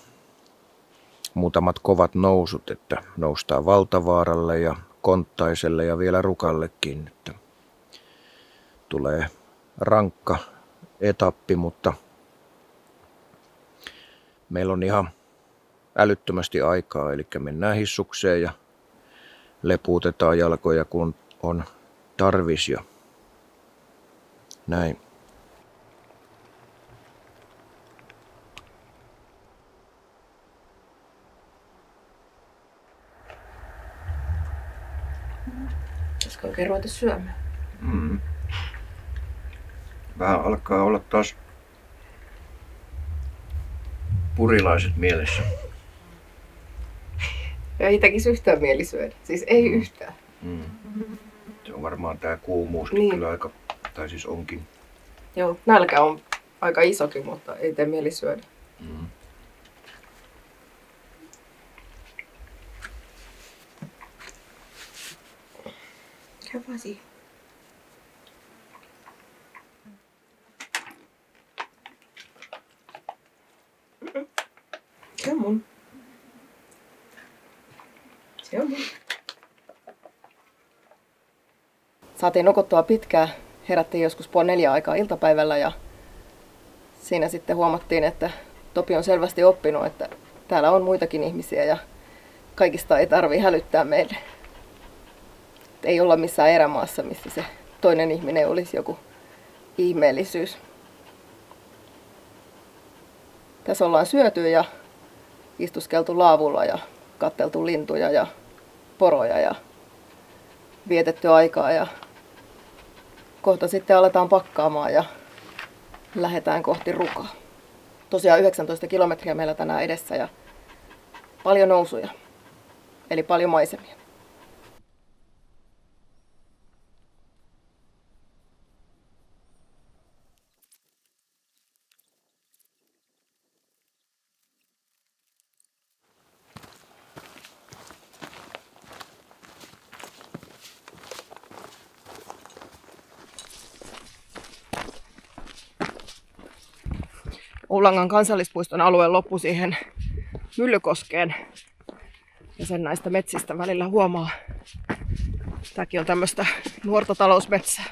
muutamat kovat nousut, että noustaan Valtavaaralle ja Konttaiselle ja vielä Rukallekin. Että tulee rankka etappi, mutta meillä on ihan älyttömästi aikaa, eli mennään hissukseen ja lepuutetaan jalkoja, kun on tarvis ja näin. Pitäisikö oikein ruveta syömään? Vähän alkaa olla taas purilaiset mielessä. Ei tekisi yhtään mieli syödä. Siis ei yhtään. Se on varmaan tää kuumuuskin Niin. kyllä aika, tai siis onkin. Joo, nälkä on aika isokin, mutta ei tee mieli syödä. Käy vaan siihen. Se on mun. Se on mun. Saatiin nukuttua pitkään. Herättiin joskus 3:30 aikaa iltapäivällä ja siinä sitten huomattiin, että Topi on selvästi oppinut, että täällä on muitakin ihmisiä ja kaikista ei tarvitse hälyttää meille. Ei olla missään erämaassa, missä se toinen ihminen olisi joku ihmeellisyys. Tässä ollaan syöty ja istuskeltu laavulla ja katteltu lintuja ja poroja ja vietetty aikaa ja kohta sitten aletaan pakkaamaan ja lähdetään kohti Rukaa. Tosiaan 19 kilometriä meillä tänään edessä ja paljon nousuja, eli paljon maisemia. Oulangan kansallispuiston alue loppui siihen Myllykoskeen ja sen näistä metsistä välillä huomaa. Tämäkin on tämmöistä nuorta talousmetsää.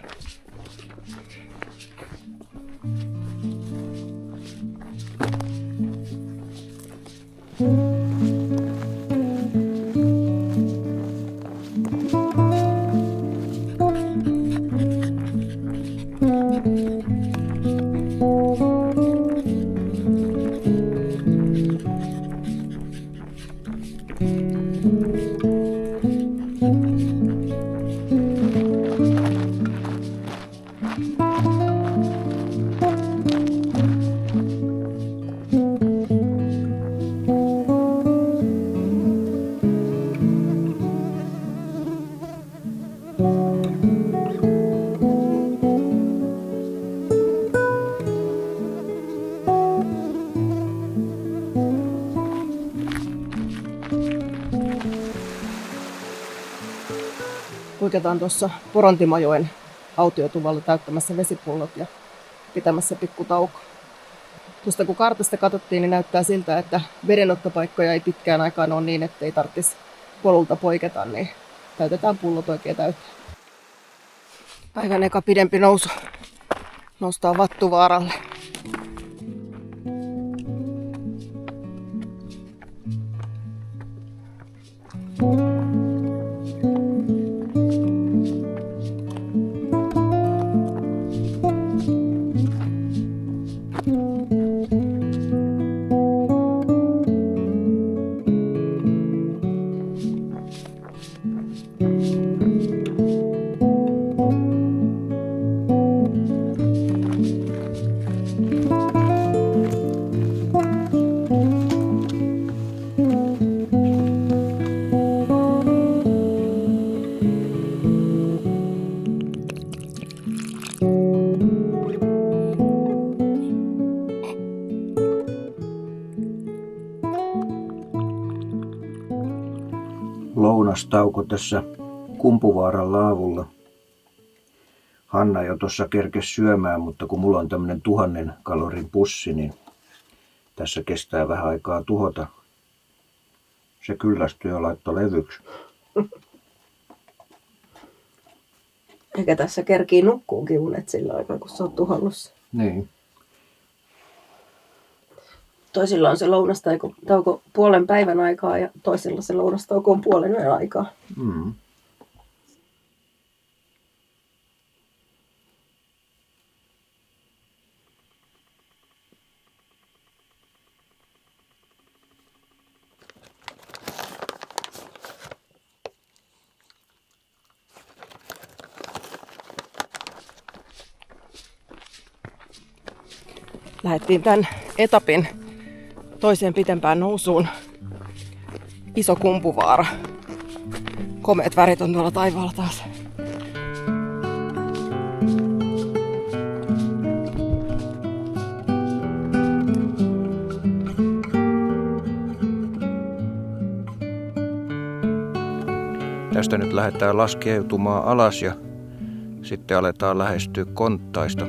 Puiketaan tuossa Porontimajoen autiotuvalla täyttämässä vesipullot ja pitämässä pikkutauko. Tuosta kun kartasta katsottiin, niin näyttää siltä, että vedenottopaikkoja ei pitkään aikaan ole niin, ettei tarvitsisi polulta poiketa, niin täytetään pullot oikein täyteen. Päivän eka pidempi nousu. Noustaan Vattuvaaralle. Lounastauko tässä Kumpuvaaran laavulla. Hanna jo tuossa kerkesi syömään, mutta kun mulla on tämmönen 1000 kalorin pussi, niin tässä kestää vähän aikaa tuhota. Se kyllästyi ja laittoi levyksi. Eikä tässä kerkii nukkuunkin unet sillä aikaa, kun sä oot tuhannut. Niin. Toisilla on se lounastauko puolen päivän aikaa ja toisilla se lounastauko on puolen yön aikaa. Mm. Lähdettiin tämän etapin toiseen pitempään nousuun. Iso Kumpuvaara. Komeat värit on tuolla taivaalla taas. Tästä nyt lähdetään laskeutumaan alas ja sitten aletaan lähestyä Konttaista.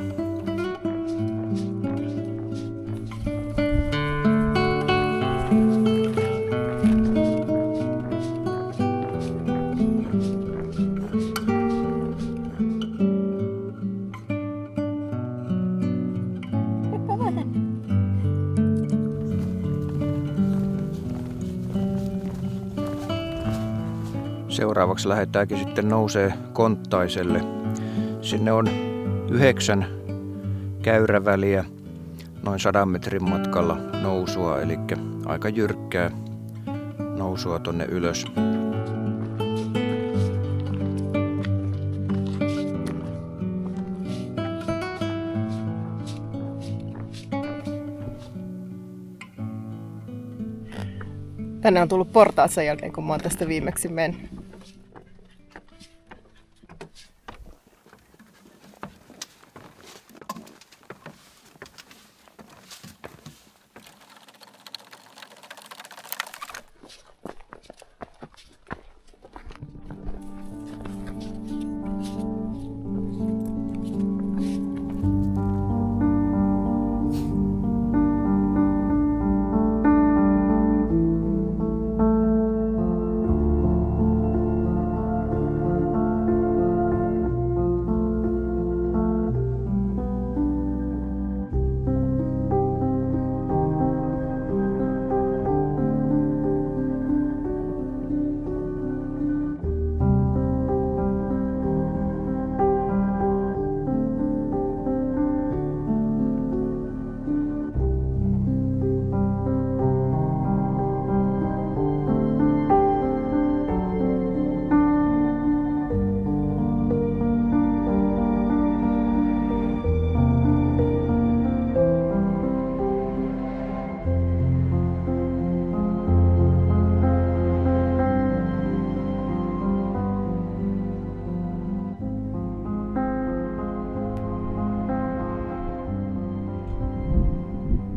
Seuraavaksi lähdetäänkin sitten nousee Konttaiselle. Sinne on 9 käyräväliä noin 100 metrin matkalla nousua, eli aika jyrkkää nousua tonne ylös. Tänne on tullut portaat sen jälkeen, kun mä oon tästä viimeksi mennyt.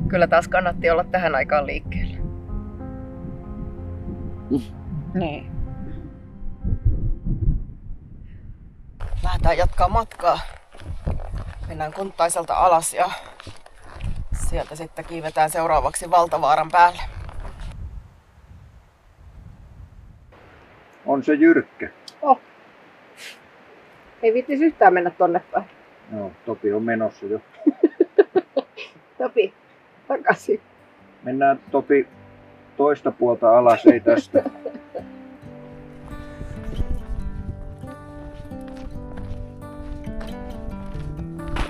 Kyllä taas kannatti olla tähän aikaan liikkeellä. Niin. lähdetään jatkaa matkaa. Mennään Konttaiselta alas ja sieltä sitten kiivetään seuraavaksi Valtavaaran päälle. On se jyrkkä. Oh. Ei viittis yhtään mennä tonne päin. Joo, Topi on menossa jo. Topi, takaisin. Mennään Topi toista puolta alas, ei tästä.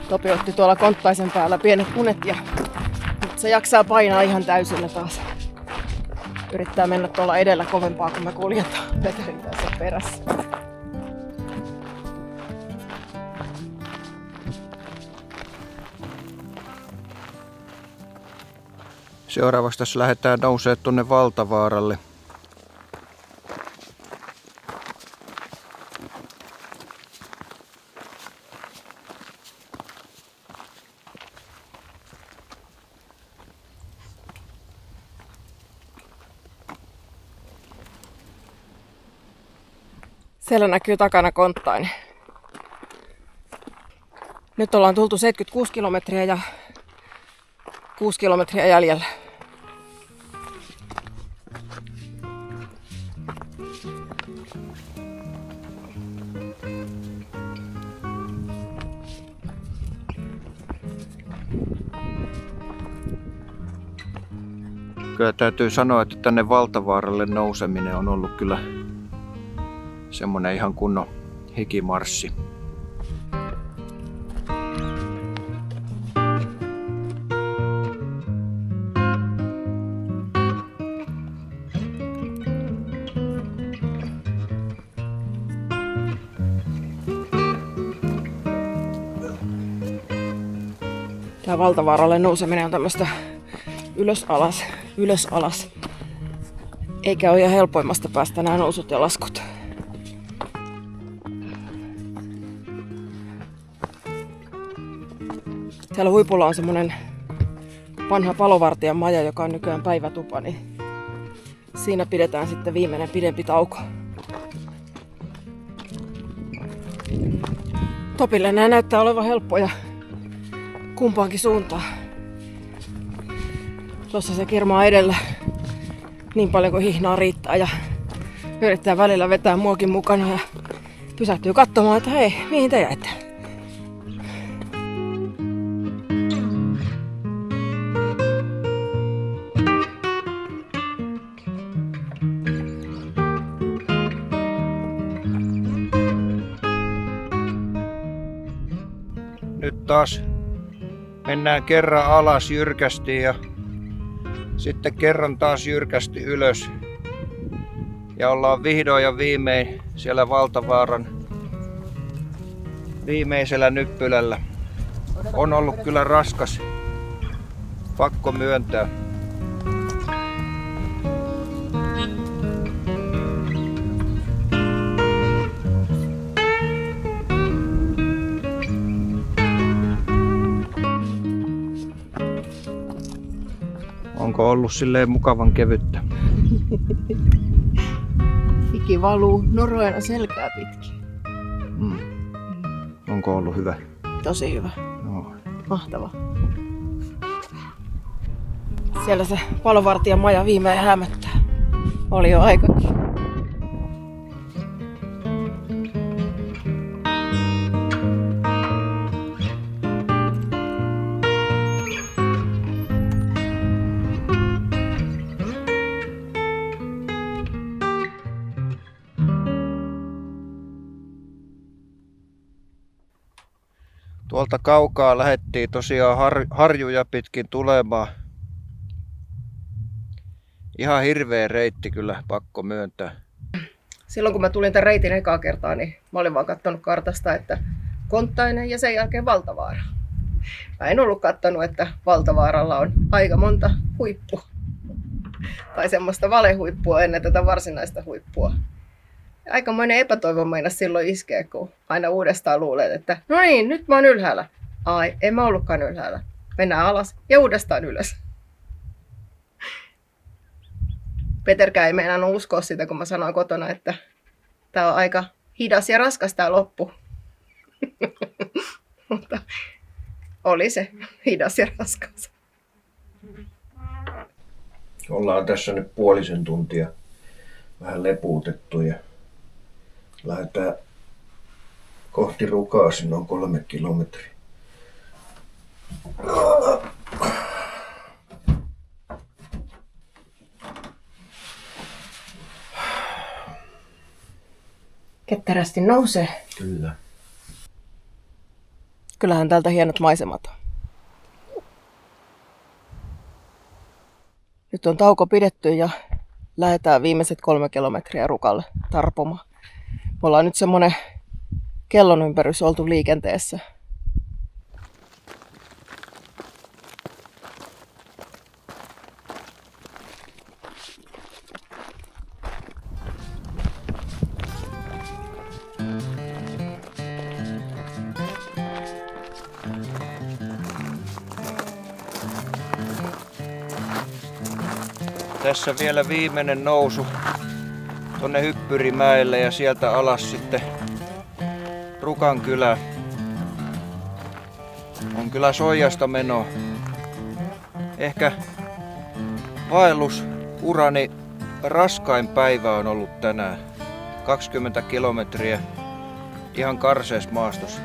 Topi otti tuolla Konttaisen päällä pienet punet ja nyt se jaksaa painaa ihan täysillä taas. Yrittää mennä tuolla edellä kovempaa, kun me kuljetaan Peterin tässä perässä. Seuraavaksi tässä lähdetään nousee tuonne Valtavaaralle. Siellä näkyy takana Konttainen. Nyt ollaan tultu 76 kilometriä ja 6 kilometriä jäljellä. Kyllä täytyy sanoa, että tänne Valtavaaralle nouseminen on ollut kyllä semmonen ihan kunnon hikimarssi. Tää Valtavaaralle nouseminen on tämmöstä ylös alas. Eikä ole ihan helpoimmasta päästä nämä nousut ja laskut. Siellä huipulla on semmonen vanha palovartijan maja, joka on nykyään päivätupa, niin siinä pidetään sitten viimeinen pidempi tauko. Topille nämä näyttää olevan helppoja kumpaankin suuntaan. Tuossa se kirmaa edellä niin paljon kuin hihnaa riittää ja yrittää välillä vetää muakin mukana ja pysähtyy katsomaan, että hei, mihin te jäitte? Nyt taas mennään kerran alas jyrkästi ja sitten kerran taas jyrkästi ylös. Ja ollaan vihdoin ja viimein siellä Valtavaaran viimeisellä nyppylällä. On ollut kyllä raskas, pakko myöntää. Onko ollut silleen mukavan kevyttä? Hiki valuu noroina selkää pitkin. Onko ollut hyvä? Tosi hyvä. No. Mahtava. Siellä se palovartijan maja viimein hämöttää. Oli jo aikakin. Tuolta kaukaa lähdettiin tosiaan harjuja pitkin tulemaan. Ihan hirveä reitti kyllä, pakko myöntää. Silloin kun mä tulin tämän reitin ekaa kertaa, niin mä olin vaan katsonut kartasta, että Konttainen ja sen jälkeen Valtavaara. Mä en ollut katsonut, että Valtavaaralla on aika monta huippua. Tai semmoista valehuippua ennen tätä varsinaista huippua. Aikamoinen epätoivo meinas silloin iskeä, kun aina uudestaan luulet, että no niin, nyt mä oon ylhäällä. Ai, en mä ollutkaan ylhäällä. Mennään alas ja uudestaan ylös. Peterkään ei meinannut uskoa sitä, kun mä sanoin kotona, että tää on aika hidas ja raskas tää loppu. Mutta oli se hidas ja raskas. Ollaan tässä nyt puolisen tuntia vähän lepuutettu ja lähdetään kohti Rukaa, sinne on 3 kilometriä. Ketterästi nousee. Kyllä. Kyllähän täältä hienot maisemat on. Nyt on tauko pidetty ja lähdetään viimeiset 3 kilometriä Rukalle tarpomaan. Me ollaan nyt semmonen kellon ympärys oltu liikenteessä. Tässä vielä viimeinen nousu tonne Hyppyrimäelle ja sieltä alas sitten Rukan kylä. On kyllä soijasta meno. Ehkä vaellusurani raskain päivä on ollut tänään. 20 kilometriä ihan karseessa maastossa.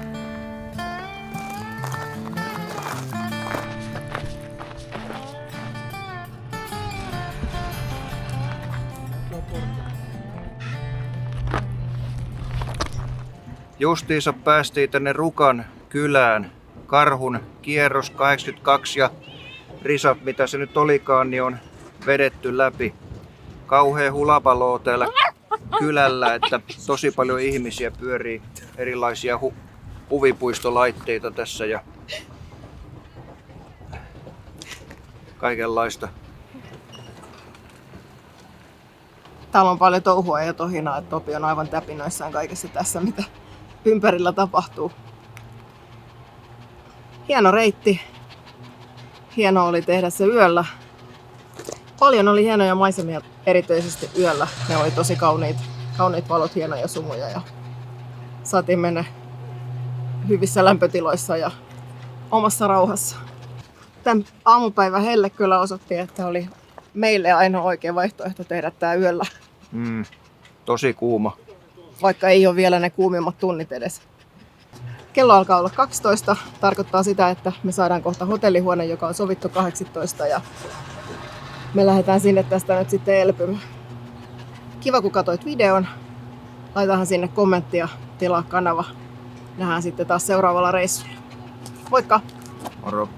Justiinsa päästiin tänne Rukan kylään. Karhun kierros 82 ja risat, mitä se nyt olikaan, niin on vedetty läpi. Kauhea hulapalo täällä kylällä, että tosi paljon ihmisiä pyörii, erilaisia huvipuistolaitteita tässä ja kaikenlaista. Täällä on paljon touhua ja tohinaa, että Topi on aivan täpinöissään kaikessa tässä, mitä ympärillä tapahtuu. Hieno reitti. Hieno oli tehdä se yöllä. Paljon oli hienoja maisemia, erityisesti yöllä. Ne oli tosi kauniit valot, hienoja sumuja ja saatiin mennä hyvissä lämpötiloissa ja omassa rauhassa. Tämän aamupäivän helle kyllä osoitti, että oli meille ainoa oikea vaihtoehto tehdä tää yöllä. Tosi kuuma. Vaikka ei ole vielä ne kuumimmat tunnit edes. Kello alkaa olla 12. Tarkoittaa sitä, että me saadaan kohta hotellihuone, joka on sovittu 18. Ja me lähdetään sinne tästä nyt sitten elpymään. Kiva, kun katsoit videon. Laitahan sinne kommenttia, tilaa kanava. Nähdään sitten taas seuraavalla reissulla. Moikka! Moro!